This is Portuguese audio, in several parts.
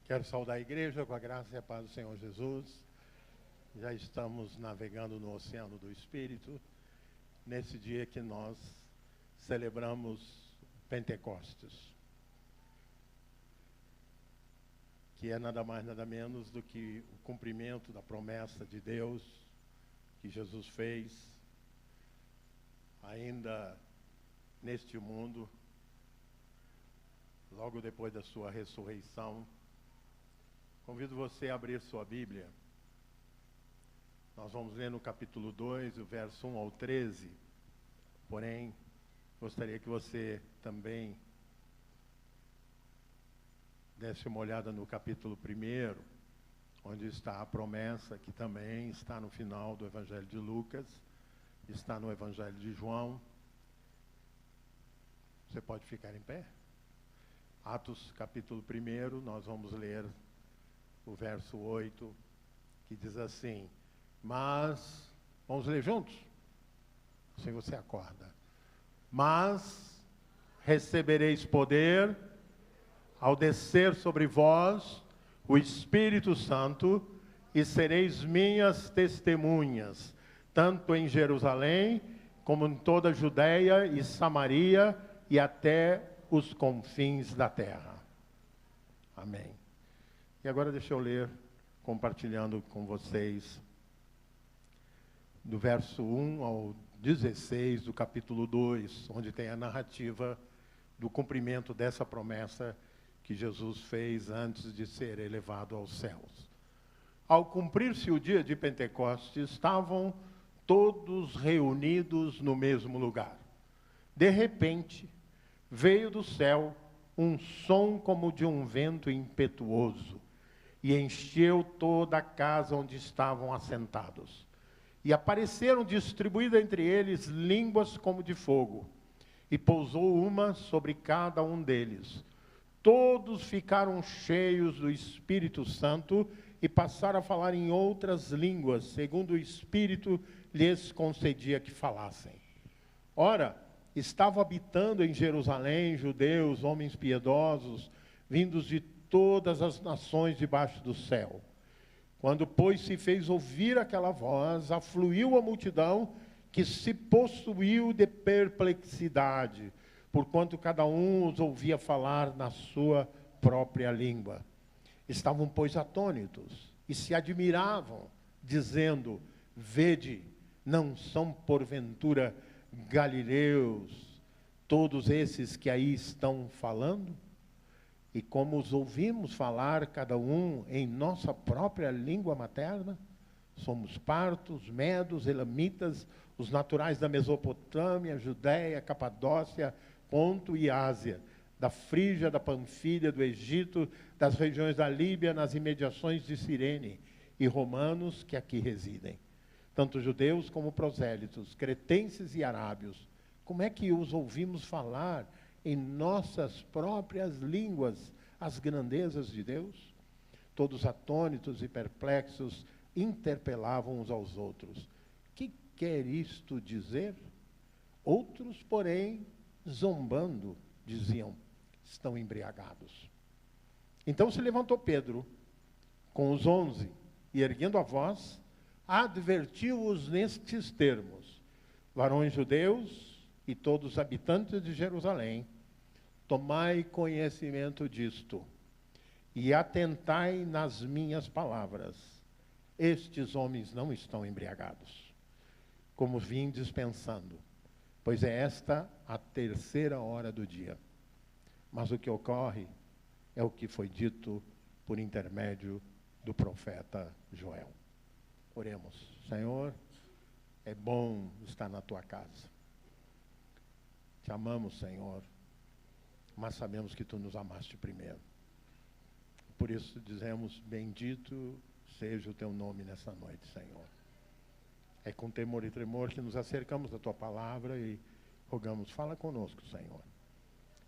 Quero saudar a igreja com a graça e a paz do Senhor Jesus. Já estamos navegando no oceano do Espírito, nesse dia que nós celebramos Pentecostes, que é nada mais, nada menos do que o cumprimento da promessa de Deus que Jesus fez, ainda neste mundo, logo depois da sua ressurreição. Convido você a abrir sua Bíblia. Nós vamos ler no capítulo 2, o verso 1 ao 13. Porém, gostaria que você também desse uma olhada no capítulo 1, onde está a promessa que também está no final do Evangelho de Lucas, está no Evangelho de João. Você pode ficar em pé? Atos, capítulo 1, nós vamos ler o verso 8, que diz assim: mas, vamos ler juntos? Assim você acorda. Mas recebereis poder ao descer sobre vós o Espírito Santo, e sereis minhas testemunhas, tanto em Jerusalém, como em toda a Judeia e Samaria, e até os confins da terra. Amém. E agora deixa eu ler, compartilhando com vocês, do verso 1 ao 16 do capítulo 2, onde tem a narrativa do cumprimento dessa promessa que Jesus fez antes de ser elevado aos céus. Ao cumprir-se o dia de Pentecostes, estavam todos reunidos no mesmo lugar. De repente, veio do céu um som como de um vento impetuoso, e encheu toda a casa onde estavam assentados. E apareceram distribuídas entre eles línguas como de fogo, e pousou uma sobre cada um deles. Todos ficaram cheios do Espírito Santo e passaram a falar em outras línguas, segundo o Espírito lhes concedia que falassem. Ora, estavam habitando em Jerusalém judeus, homens piedosos, vindos de todas as nações debaixo do céu. Quando, pois, se fez ouvir aquela voz, afluiu a multidão, que se possuiu de perplexidade, porquanto cada um os ouvia falar na sua própria língua. Estavam, pois, atônitos, e se admiravam, dizendo: vede, não são porventura galileus todos esses que aí estão falando? E como os ouvimos falar, cada um em nossa própria língua materna, somos partos, medos, elamitas, os naturais da Mesopotâmia, Judéia, Capadócia, Ponto e Ásia, da Frígia, da Panfilha, do Egito, das regiões da Líbia, nas imediações de Cirene, e romanos que aqui residem, tanto judeus como prosélitos, cretenses e arábios. Como é que os ouvimos falar em nossas próprias línguas as grandezas de Deus? Todos atônitos e perplexos interpelavam uns aos outros: que quer isto dizer? Outros, porém, zombando, diziam: estão embriagados. Então se levantou Pedro com os 11 e, erguendo a voz, advertiu-os nestes termos: varões judeus e todos os habitantes de Jerusalém, tomai conhecimento disto, e atentai nas minhas palavras. Estes homens não estão embriagados, como vindes pensando, pois é esta a 3ª hora do dia. Mas o que ocorre é o que foi dito por intermédio do profeta Joel. Oremos. Senhor, é bom estar na tua casa. Te amamos, Senhor, mas sabemos que tu nos amaste primeiro. Por isso dizemos: bendito seja o teu nome nessa noite, Senhor. É com temor e tremor que nos acercamos da tua palavra e rogamos: fala conosco, Senhor.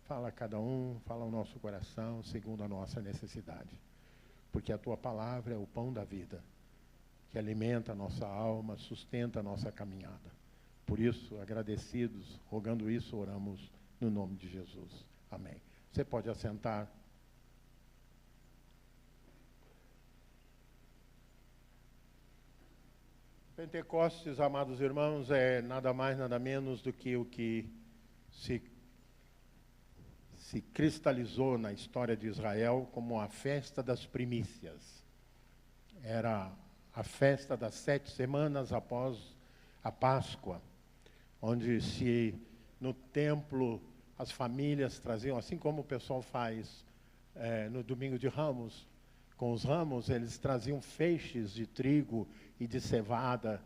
Fala a cada um, fala ao nosso coração, segundo a nossa necessidade. Porque a tua palavra é o pão da vida, que alimenta a nossa alma, sustenta a nossa caminhada. Por isso, agradecidos, rogando isso, oramos no nome de Jesus. Amém. Você pode assentar. Pentecostes, amados irmãos, é nada mais, nada menos do que o que se cristalizou na história de Israel como a festa das primícias. Era a festa das 7 semanas após a Páscoa, onde no templo as famílias traziam, assim como o pessoal faz no domingo de Ramos, com os ramos, eles traziam feixes de trigo e de cevada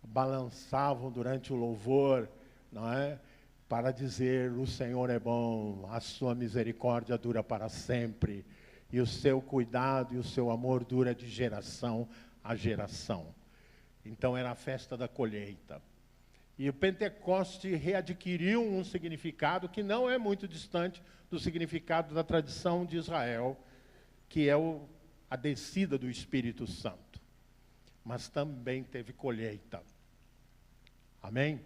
balançavam durante o louvor, não é? Para dizer: o Senhor é bom, a sua misericórdia dura para sempre, e o seu cuidado e o seu amor dura de geração a geração. Então era a festa da colheita. E o Pentecoste readquiriu um significado que não é muito distante do significado da tradição de Israel, que é a descida do Espírito Santo. Mas também teve colheita. Amém?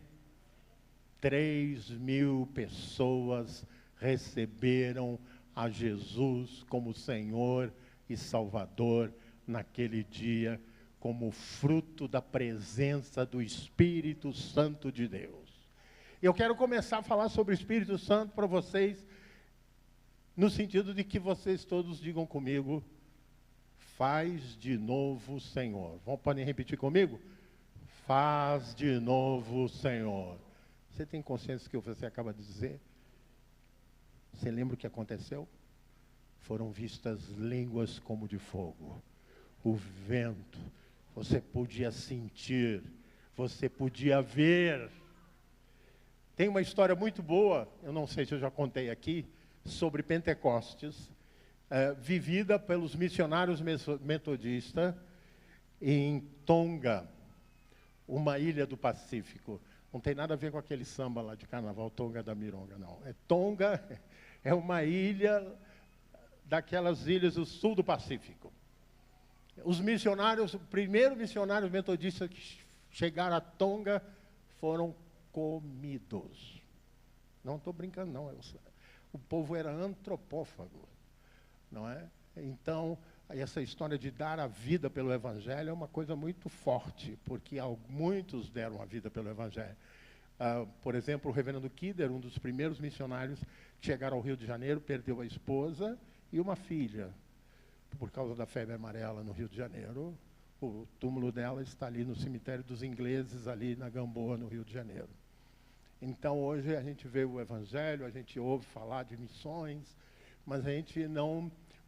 3.000 pessoas receberam a Jesus como Senhor e Salvador naquele dia, como fruto da presença do Espírito Santo de Deus. Eu quero começar a falar sobre o Espírito Santo para vocês, no sentido de que vocês todos digam comigo: faz de novo, Senhor. Podem repetir comigo? Faz de novo, Senhor. Você tem consciência do que você acaba de dizer? Você lembra o que aconteceu? Foram vistas línguas como de fogo. O vento, você podia sentir, você podia ver. Tem uma história muito boa, eu não sei se eu já contei aqui, sobre Pentecostes, vivida pelos missionários metodistas em Tonga, uma ilha do Pacífico. Não tem nada a ver com aquele samba lá de carnaval, Tonga da Mironga, não. Tonga é uma ilha daquelas ilhas do sul do Pacífico. Os primeiros missionários metodistas que chegaram a Tonga foram comidos. Não estou brincando, não. O povo era antropófago, não é? Então, essa história de dar a vida pelo Evangelho é uma coisa muito forte, porque muitos deram a vida pelo Evangelho. Por exemplo, o reverendo Kidder, um dos primeiros missionários que chegaram ao Rio de Janeiro, perdeu a esposa e uma filha, por causa da febre amarela no Rio de Janeiro. O túmulo dela está ali no cemitério dos ingleses, ali na Gamboa, no Rio de Janeiro. Então, hoje a gente vê o Evangelho, a gente ouve falar de missões, mas a gente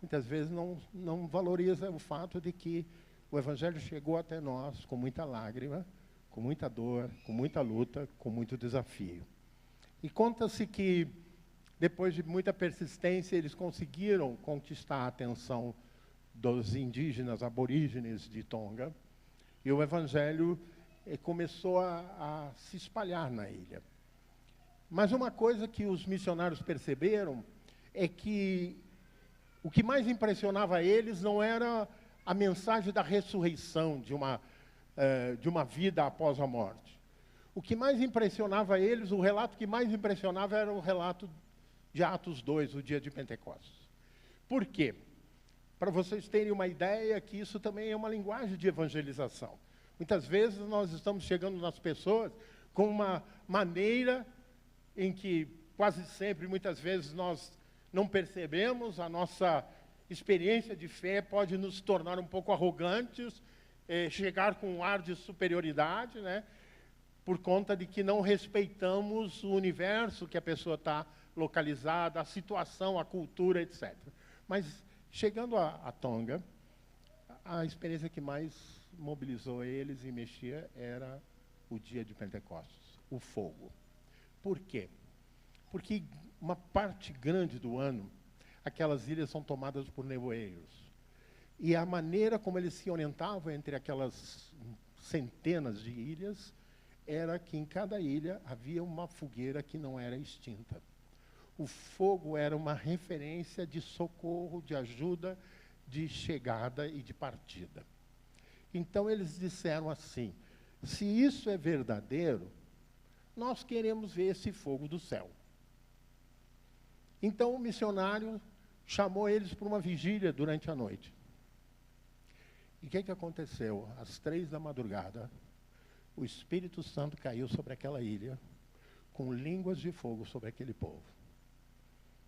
muitas vezes não valoriza o fato de que o Evangelho chegou até nós com muita lágrima, com muita dor, com muita luta, com muito desafio. E conta-se que, depois de muita persistência, eles conseguiram conquistar a atenção dos indígenas aborígenes de Tonga, e o Evangelho começou a se espalhar na ilha. Mas uma coisa que os missionários perceberam é que o que mais impressionava eles não era a mensagem da ressurreição, de uma vida após a morte. O que mais impressionava eles, o relato que mais impressionava era o relato de Atos 2, o dia de Pentecostes. Por quê? Para vocês terem uma ideia que isso também é uma linguagem de evangelização. Muitas vezes nós estamos chegando nas pessoas com uma maneira em que quase sempre, muitas vezes, nós não percebemos, a nossa experiência de fé pode nos tornar um pouco arrogantes, chegar com um ar de superioridade, né? Por conta de que não respeitamos o universo que a pessoa está localizada, a situação, a cultura, etc. Mas, chegando a Tonga, a experiência que mais mobilizou eles e mexia era o dia de Pentecostes, o fogo. Por quê? Porque uma parte grande do ano, aquelas ilhas são tomadas por nevoeiros. E a maneira como eles se orientavam entre aquelas centenas de ilhas era que em cada ilha havia uma fogueira que não era extinta. O fogo era uma referência de socorro, de ajuda, de chegada e de partida. Então eles disseram assim: se isso é verdadeiro, nós queremos ver esse fogo do céu. Então o missionário chamou eles para uma vigília durante a noite. E o que aconteceu? Às 3 da madrugada, o Espírito Santo caiu sobre aquela ilha, com línguas de fogo sobre aquele povo.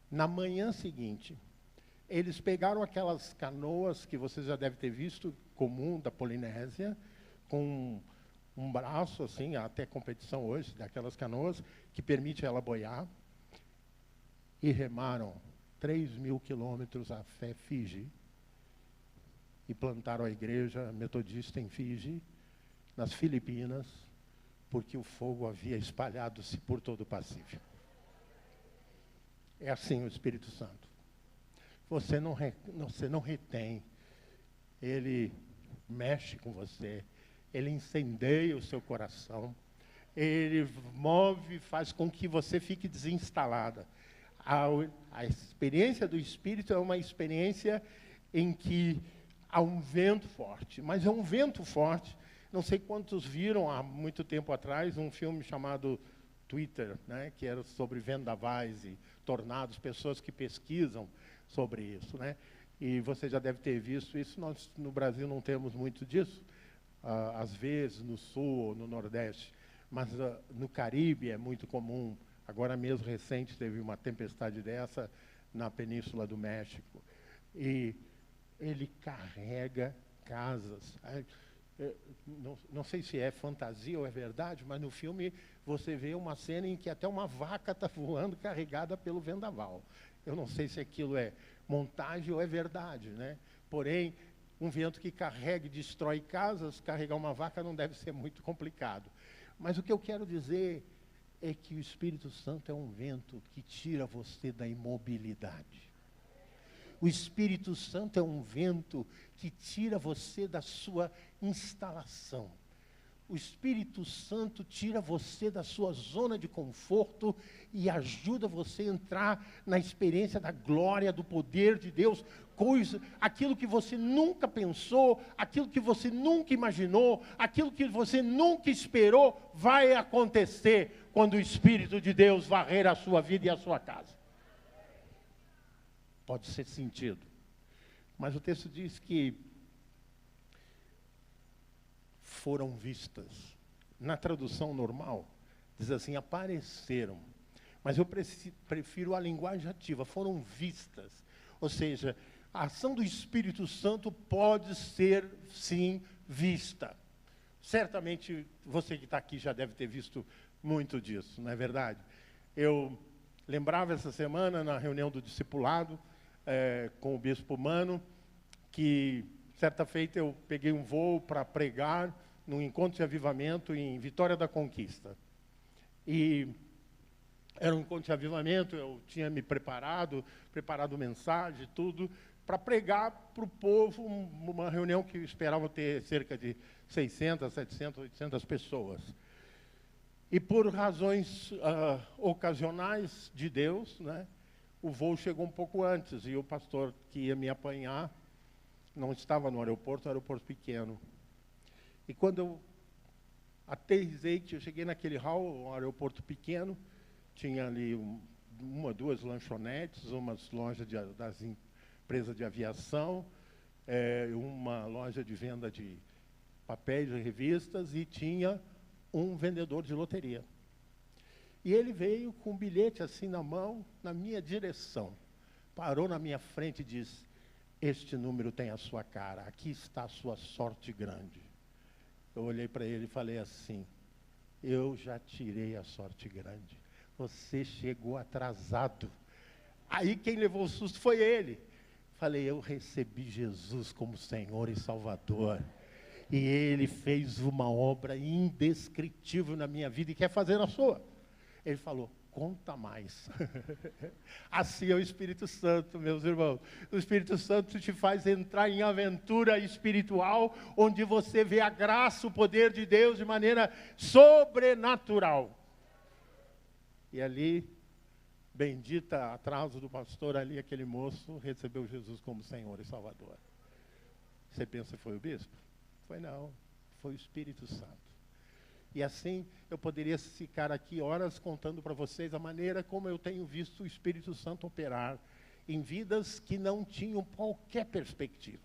Na manhã seguinte, eles pegaram aquelas canoas que você já deve ter visto, comum da Polinésia, com um braço, assim, até competição hoje, daquelas canoas, que permite ela boiar, e remaram 3.000 quilômetros a fé Fiji, e plantaram a igreja metodista em Fiji, nas Filipinas, porque o fogo havia espalhado-se por todo o Pacífico. É assim o Espírito Santo. Você não retém, ele mexe com você, ele incendeia o seu coração, ele move, faz com que você fique desinstalada. A experiência do Espírito é uma experiência em que há um vento forte, mas é um vento forte. Não sei quantos viram, há muito tempo atrás, um filme chamado Twitter, né, que era sobre vendavais e tornados, pessoas que pesquisam sobre isso, né? E você já deve ter visto isso. Nós, no Brasil, não temos muito disso, às vezes no Sul ou no Nordeste, mas no Caribe é muito comum. Agora mesmo, recente, teve uma tempestade dessa na Península do México. E ele carrega casas. Não sei se é fantasia ou é verdade, mas no filme você vê uma cena em que até uma vaca está voando carregada pelo vendaval. Eu não sei se aquilo é montagem ou é verdade, né? Porém, um vento que carrega e destrói casas, carregar uma vaca não deve ser muito complicado. Mas o que eu quero dizer é que o Espírito Santo é um vento que tira você da imobilidade. O Espírito Santo é um vento que tira você da sua instalação. O Espírito Santo tira você da sua zona de conforto e ajuda você a entrar na experiência da glória, do poder de Deus, aquilo que você nunca pensou, aquilo que você nunca imaginou, aquilo que você nunca esperou, vai acontecer quando o Espírito de Deus varrer a sua vida e a sua casa. Pode ser sentido. Mas o texto diz que foram vistas. Na tradução normal, diz assim, apareceram. Mas eu prefiro a linguagem ativa, foram vistas. Ou seja, a ação do Espírito Santo pode ser, sim, vista. Certamente, você que está aqui já deve ter visto muito disso, não é verdade? Eu lembrava essa semana, na reunião do discipulado, com o bispo Mano, que certa feita eu peguei um voo para pregar num encontro de avivamento em Vitória da Conquista. E era um encontro de avivamento, eu tinha me preparado mensagem, tudo, para pregar para o povo, uma reunião que eu esperava ter cerca de 600, 700, 800 pessoas. E por razões ocasionais de Deus, né, o voo chegou um pouco antes, e o pastor que ia me apanhar não estava no aeroporto, um aeroporto pequeno. E quando eu aterrissei, eu cheguei naquele hall, um aeroporto pequeno, tinha ali uma, duas lanchonetes, umas lojas das empresas de aviação, uma loja de venda de papéis e revistas, e tinha um vendedor de loteria. E ele veio com um bilhete assim na mão, na minha direção. Parou na minha frente e disse, este número tem a sua cara, aqui está a sua sorte grande. Eu olhei para ele e falei assim, eu já tirei a sorte grande. Você chegou atrasado. Aí quem levou o susto foi ele. Falei, eu recebi Jesus como Senhor e Salvador. E Ele fez uma obra indescritível na minha vida e quer fazer na sua. Ele falou, conta mais. Assim é o Espírito Santo, meus irmãos. O Espírito Santo te faz entrar em aventura espiritual, onde você vê a graça, o poder de Deus de maneira sobrenatural. E ali, bendita atraso do pastor ali, aquele moço recebeu Jesus como Senhor e Salvador. Você pensa que foi o bispo? Foi não, foi o Espírito Santo. E assim, eu poderia ficar aqui horas contando para vocês a maneira como eu tenho visto o Espírito Santo operar em vidas que não tinham qualquer perspectiva.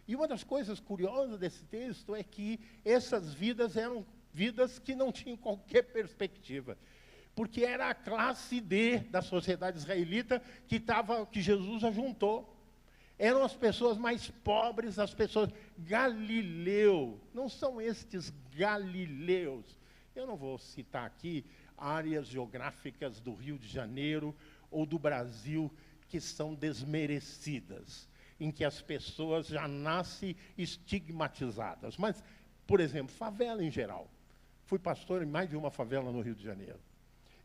E uma das coisas curiosas desse texto é que essas vidas eram vidas que não tinham qualquer perspectiva. Porque era a classe D da sociedade israelita que Jesus ajuntou. Eram as pessoas mais pobres, as pessoas... Galileu, não são estes galileus. Eu não vou citar aqui áreas geográficas do Rio de Janeiro ou do Brasil que são desmerecidas, em que as pessoas já nascem estigmatizadas. Mas, por exemplo, favela em geral. Fui pastor em mais de uma favela no Rio de Janeiro.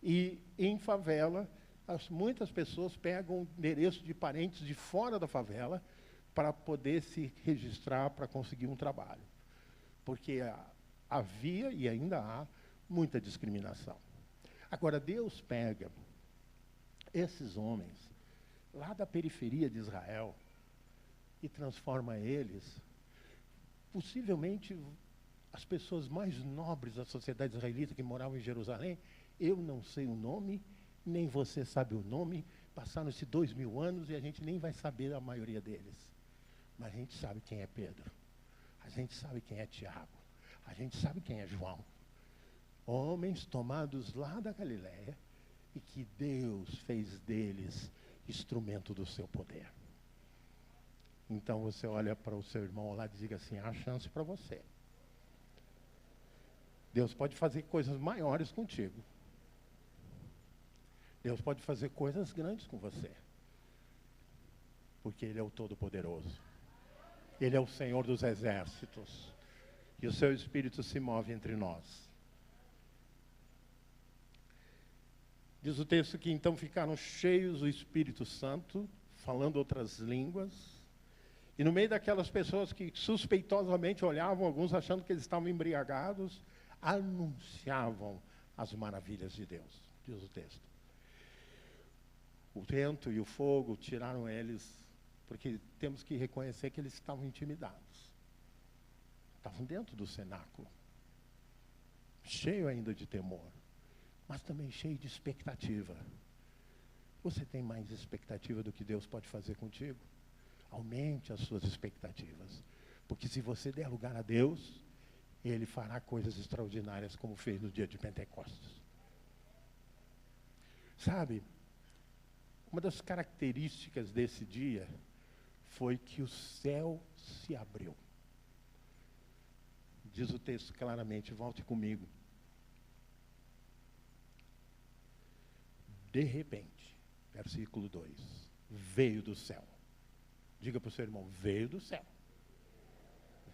E em favela, muitas pessoas pegam o endereço de parentes de fora da favela para poder se registrar para conseguir um trabalho. Porque havia e ainda há muita discriminação. Agora, Deus pega esses homens lá da periferia de Israel e transforma eles, possivelmente as pessoas mais nobres da sociedade israelita que moravam em Jerusalém. Eu não sei o nome, nem você sabe o nome. Passaram-se 2000 anos e a gente nem vai saber a maioria deles. Mas a gente sabe quem é Pedro. A gente sabe quem é Tiago. A gente sabe quem é João. Homens tomados lá da Galileia e que Deus fez deles instrumento do seu poder. Então você olha para o seu irmão lá e diga assim: há chance para você. Deus pode fazer coisas maiores contigo. Deus pode fazer coisas grandes com você. Porque Ele é o Todo-Poderoso. Ele é o Senhor dos exércitos. E o seu Espírito se move entre nós. Diz o texto que então ficaram cheios do Espírito Santo, falando outras línguas. E no meio daquelas pessoas que suspeitosamente olhavam, alguns achando que eles estavam embriagados, anunciavam as maravilhas de Deus, diz o texto. O vento e o fogo tiraram eles, porque temos que reconhecer que eles estavam intimidados. Estavam dentro do cenáculo, cheio ainda de temor, mas também cheio de expectativa. Você tem mais expectativa do que Deus pode fazer contigo? Aumente as suas expectativas, porque se você der lugar a Deus, Ele fará coisas extraordinárias, como fez no dia de Pentecostes. Sabe, uma das características desse dia foi que o céu se abriu. Diz o texto claramente, volte comigo. De repente, versículo 2, veio do céu. Diga para o seu irmão, veio do céu.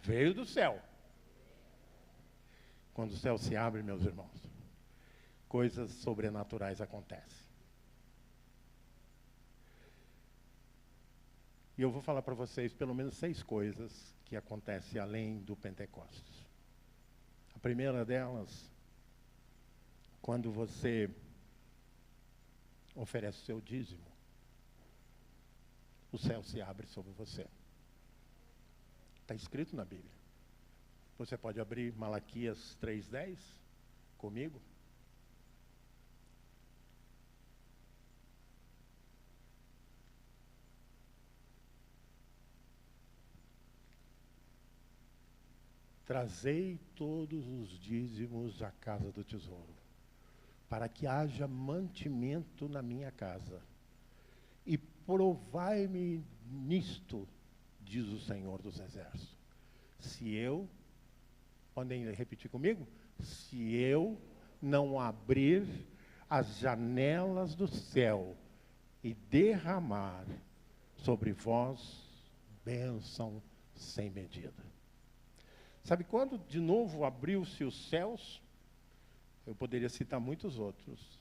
Veio do céu. Quando o céu se abre, meus irmãos, coisas sobrenaturais acontecem. E eu vou falar para vocês pelo menos 6 coisas que acontecem além do Pentecostes. A primeira delas, quando você oferece o seu dízimo, o céu se abre sobre você. Está escrito na Bíblia. Você pode abrir Malaquias 3:10 comigo? Trazei todos os dízimos à casa do tesouro, para que haja mantimento na minha casa. E provai-me nisto, diz o Senhor dos Exércitos. Se eu, podem repetir comigo? Se eu não abrir as janelas do céu e derramar sobre vós bênção sem medida. Sabe quando de novo abriu-se os céus? Eu poderia citar muitos outros,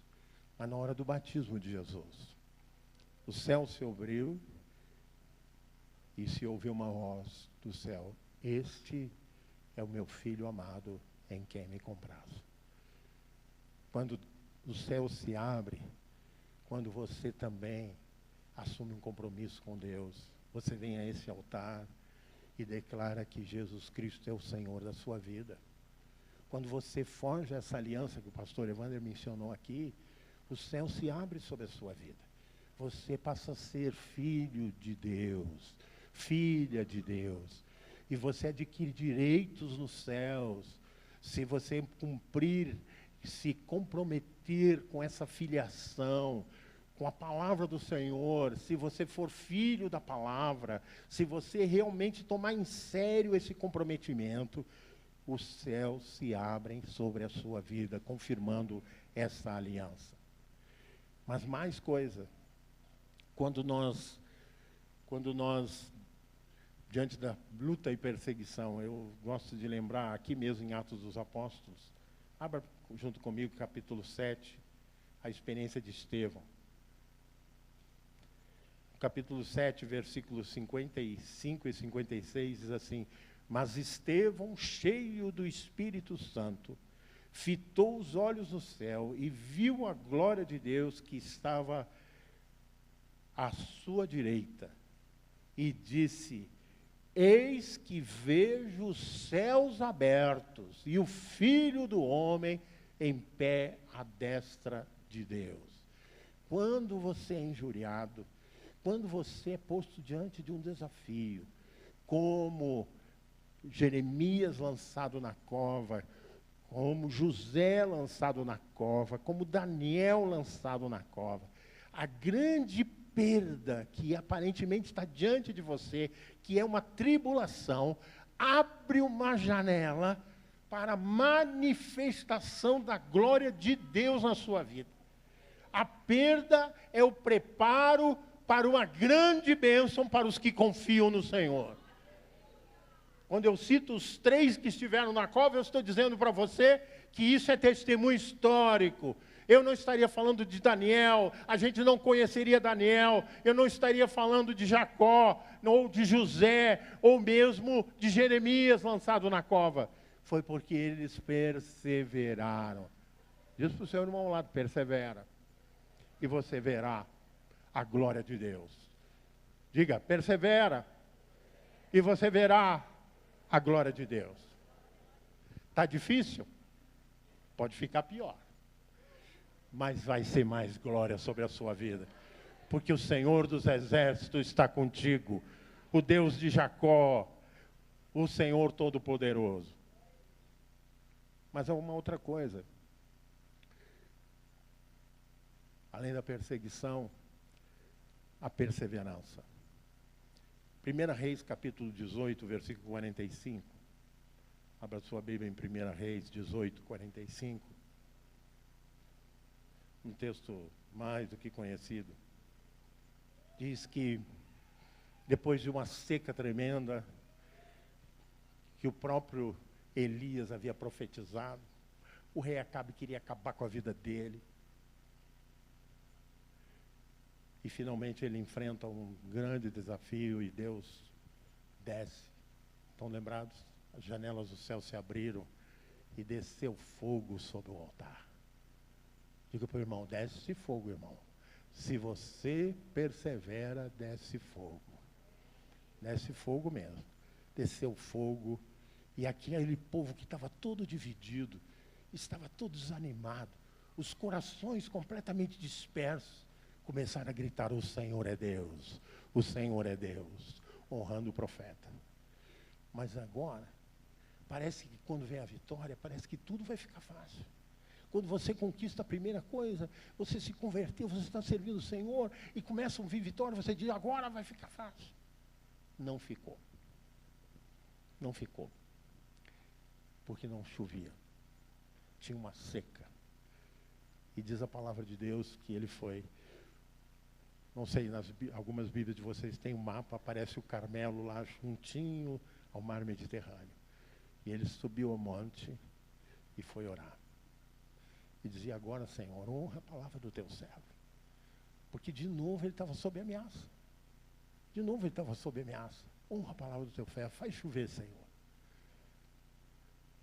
mas na hora do batismo de Jesus. O céu se abriu e se ouviu uma voz do céu: este é o meu filho amado, em quem me comprazo. Quando o céu se abre, quando você também assume um compromisso com Deus, você vem a esse altar e declara que Jesus Cristo é o Senhor da sua vida. Quando você forja essa aliança que o pastor Evander mencionou aqui, o céu se abre sobre a sua vida. Você passa a ser filho de Deus, filha de Deus. e você adquire direitos nos céus, se você cumprir, se comprometer com essa filiação, com a palavra do Senhor, se você for filho da palavra, se você realmente tomar em sério esse comprometimento, os céus se abrem sobre a sua vida, confirmando essa aliança. Mas mais coisa, quando nós, diante da luta e perseguição, eu gosto de lembrar aqui mesmo em Atos dos Apóstolos, abra junto comigo capítulo 7, a experiência de Estevão. Capítulo 7, versículos 55 e 56, diz assim: mas Estevão, cheio do Espírito Santo, fitou os olhos no céu e viu a glória de Deus que estava à sua direita, e disse: eis que vejo os céus abertos e o Filho do Homem em pé à destra de Deus. Quando você é injuriado, quando você é posto diante de um desafio, como Jeremias lançado na cova, como José lançado na cova, como Daniel lançado na cova, a grande perda que aparentemente está diante de você, que é uma tribulação, abre uma janela para a manifestação da glória de Deus na sua vida. A perda é o preparo para uma grande bênção para os que confiam no Senhor. Quando eu cito os 3 que estiveram na cova, eu estou dizendo para você que isso é testemunho histórico. Eu não estaria falando de Daniel, a gente não conheceria Daniel, eu não estaria falando de Jacó, ou de José, ou mesmo de Jeremias lançado na cova. Foi porque eles perseveraram. Diz para o seu irmão ao lado: persevera, e você verá a glória de Deus. Diga: persevera, e você verá a glória de Deus. Está difícil? Pode ficar pior. Mas vai ser mais glória sobre a sua vida. Porque o Senhor dos Exércitos está contigo. O Deus de Jacó, o Senhor Todo-Poderoso. Mas há uma outra coisa. Além da perseguição, a perseverança. 1 Reis, capítulo 18, versículo 45. Abra sua Bíblia em 1 Reis 18, 45. Um texto mais do que conhecido. Diz que, depois de uma seca tremenda, que o próprio Elias havia profetizado, o rei Acabe queria acabar com a vida dele. E finalmente ele enfrenta um grande desafio e Deus desce. Estão lembrados? As janelas do céu se abriram e desceu fogo sobre o altar. Diga para o irmão: desce fogo, irmão. Se você persevera, desce fogo. Desce fogo mesmo. Desceu fogo. E aquele povo que estava todo dividido, estava todo desanimado, os corações completamente dispersos, começaram a gritar: o Senhor é Deus, o Senhor é Deus, honrando o profeta. Mas agora, parece que quando vem a vitória, parece que tudo vai ficar fácil. Quando você conquista a primeira coisa, você se converteu, você está servindo o Senhor, e começa a vir vitória, você diz: agora vai ficar fácil. Não ficou. Não ficou. Porque não chovia. Tinha uma seca. E diz a palavra de Deus que ele foi... Não sei, algumas Bíblias de vocês têm um mapa, aparece o Carmelo lá juntinho ao mar Mediterrâneo. E ele subiu ao monte e foi orar. E dizia: agora, Senhor, honra a palavra do teu servo. Porque de novo ele estava sob ameaça. De novo ele estava sob ameaça. Honra a palavra do teu servo, faz chover, Senhor.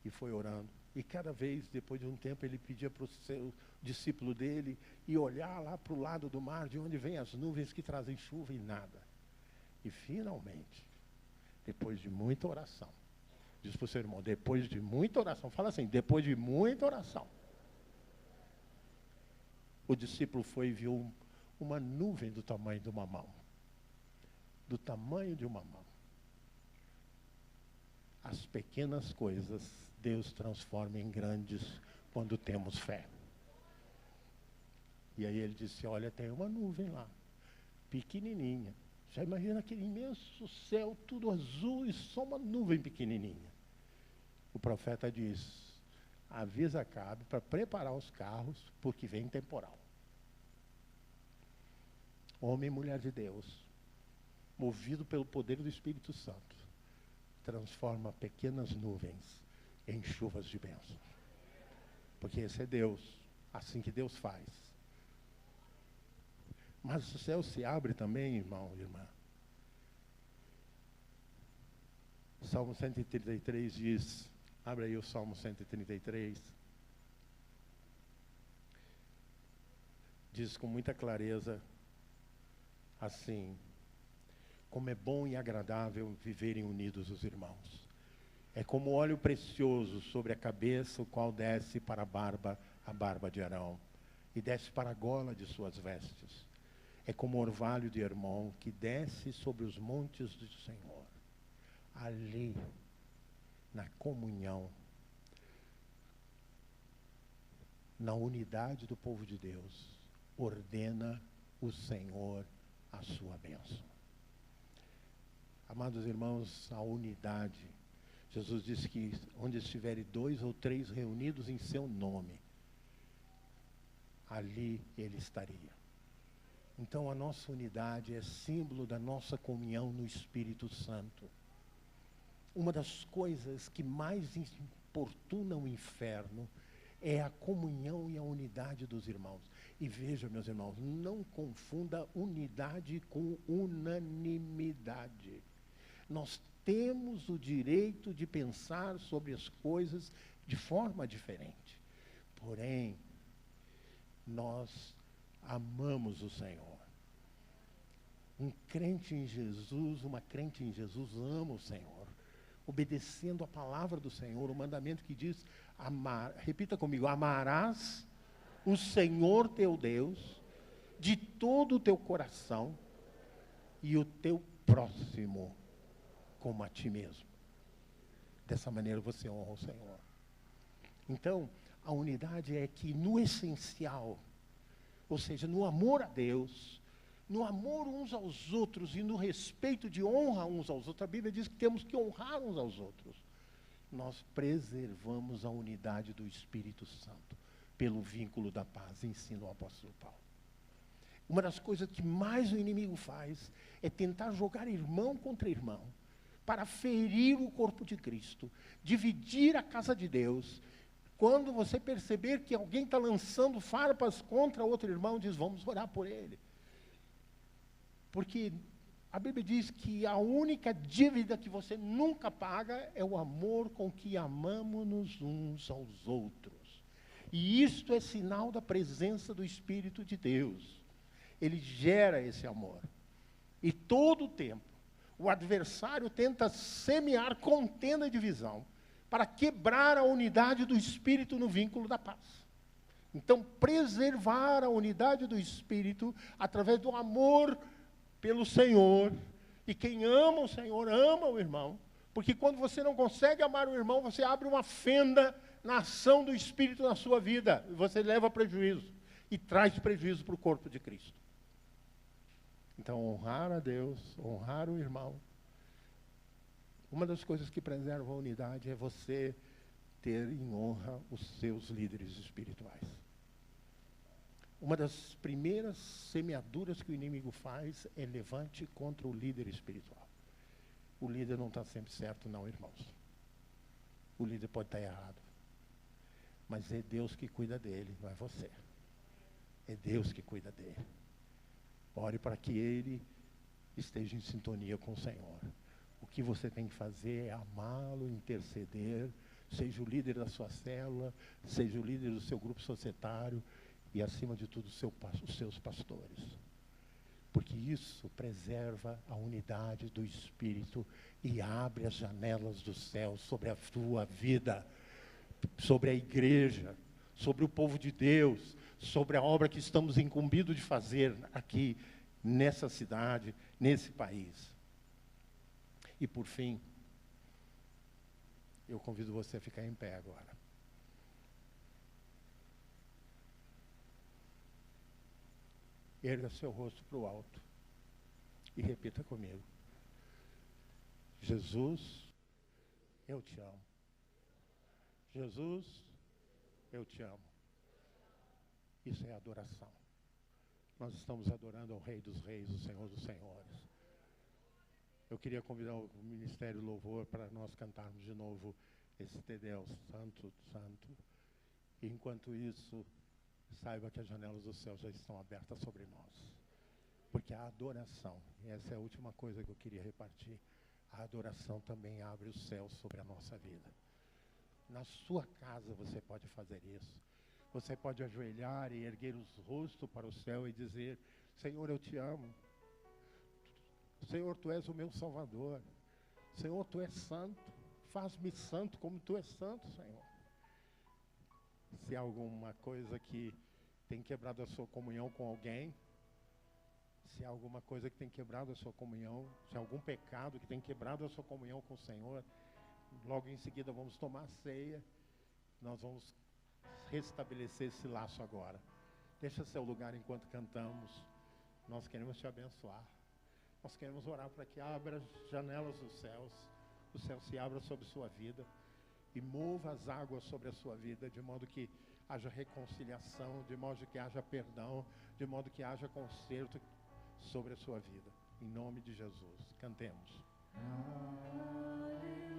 E foi orando. E cada vez, depois de um tempo, ele pedia para o seu discípulo dele ir olhar lá para o lado do mar, de onde vêm as nuvens que trazem chuva, e nada. E finalmente, depois de muita oração, diz para o seu irmão: depois de muita oração, fala assim, depois de muita oração, o discípulo foi e viu uma nuvem do tamanho de uma mão. Do tamanho de uma mão. As pequenas coisas Deus transforma em grandes quando temos fé. E aí ele disse, olha, tem uma nuvem lá, pequenininha. Já imagina aquele imenso céu, tudo azul e só uma nuvem pequenininha. O profeta diz, avisa Acabe para preparar os carros, porque vem temporal. Homem e mulher de Deus, movido pelo poder do Espírito Santo, transforma pequenas nuvens em chuvas de bênção. Porque esse é Deus, assim que Deus faz. Mas o céu se abre também, irmão e irmã. Salmo 133 diz, abre aí o Salmo 133. Diz com muita clareza, assim, como é bom e agradável viverem unidos os irmãos. É como óleo precioso sobre a cabeça, o qual desce para a barba de Arão, e desce para a gola de suas vestes. É como o orvalho de Hermon, que desce sobre os montes do Senhor. Ali, na comunhão, na unidade do povo de Deus, ordena o Senhor a sua bênção. Amados irmãos, a unidade. Jesus disse que onde estiverem 2 ou 3 reunidos em seu nome, ali ele estaria. Então a nossa unidade é símbolo da nossa comunhão no Espírito Santo. Uma das coisas que mais importuna o inferno é a comunhão e a unidade dos irmãos. E veja, meus irmãos, não confunda unidade com unanimidade. Nós temos o direito de pensar sobre as coisas de forma diferente. Porém, nós amamos o Senhor. Um crente em Jesus, uma crente em Jesus ama o Senhor. Obedecendo a palavra do Senhor, o mandamento que diz, amar, repita comigo, amarás o Senhor teu Deus de todo o teu coração e o teu próximo como a ti mesmo. Dessa maneira você honra o Senhor. Então, a unidade é que no essencial, ou seja, no amor a Deus, no amor uns aos outros e no respeito de honra uns aos outros, a Bíblia diz que temos que honrar uns aos outros. Nós preservamos a unidade do Espírito Santo pelo vínculo da paz, ensina o apóstolo Paulo. Uma das coisas que mais o inimigo faz é tentar jogar irmão contra irmão, para ferir o corpo de Cristo, dividir a casa de Deus. Quando você perceber que alguém está lançando farpas contra outro irmão, diz, vamos orar por ele. Porque a Bíblia diz que a única dívida que você nunca paga é o amor com que amamos-nos uns aos outros. E isto é sinal da presença do Espírito de Deus. Ele gera esse amor. E todo o tempo, o adversário tenta semear contenda e divisão para quebrar a unidade do Espírito no vínculo da paz. Então, preservar a unidade do Espírito através do amor pelo Senhor. E quem ama o Senhor, ama o irmão. Porque quando você não consegue amar o irmão, você abre uma fenda na ação do Espírito na sua vida. E você leva prejuízo. E traz prejuízo para o corpo de Cristo. Então, honrar a Deus, honrar o irmão. Uma das coisas que preserva a unidade é você ter em honra os seus líderes espirituais. Uma das primeiras semeaduras que o inimigo faz é levante contra o líder espiritual. O líder não está sempre certo, não, irmãos. O líder pode estar errado. Mas é Deus que cuida dele, não é você. É Deus que cuida dele. Ore para que ele esteja em sintonia com o Senhor. O que você tem que fazer é amá-lo, interceder, seja o líder da sua célula, seja o líder do seu grupo societário e, acima de tudo, os seus pastores. Porque isso preserva a unidade do Espírito e abre as janelas do céu sobre a tua vida, sobre a igreja, sobre o povo de Deus, sobre a obra que estamos incumbidos de fazer aqui, nessa cidade, nesse país. E por fim, Eu convido você a ficar em pé agora. Erga seu rosto para o alto e repita comigo. Jesus, eu te amo. Jesus, eu te amo. Isso é adoração. Nós estamos adorando ao Rei dos Reis, o Senhor dos Senhores. Eu queria convidar o Ministério Louvor para nós cantarmos de novo esse Te Deus, Santo, Santo. E enquanto isso, saiba que as janelas do céu já estão abertas sobre nós. Porque a adoração, e essa é a última coisa que eu queria repartir, a adoração também abre o céu sobre a nossa vida. Na sua casa você pode fazer isso. Você pode ajoelhar e erguer os rostos para o céu e dizer: Senhor, eu te amo. Senhor, Tu és o meu Salvador. Senhor, Tu és santo. Faz-me santo como Tu és santo, Senhor. Se há alguma coisa que tem quebrado a sua comunhão com alguém, se há alguma coisa que tem quebrado a sua comunhão, se há algum pecado que tem quebrado a sua comunhão com o Senhor, logo em seguida vamos tomar a ceia. Nós vamos restabelecer esse laço agora. Deixa seu lugar enquanto cantamos. Nós queremos te abençoar. Nós queremos orar para que abra as janelas dos céus. O céu se abra sobre sua vida e mova as águas sobre a sua vida, de modo que haja reconciliação, de modo que haja perdão, de modo que haja conserto sobre a sua vida. Em nome de Jesus. Cantemos. Aleluia.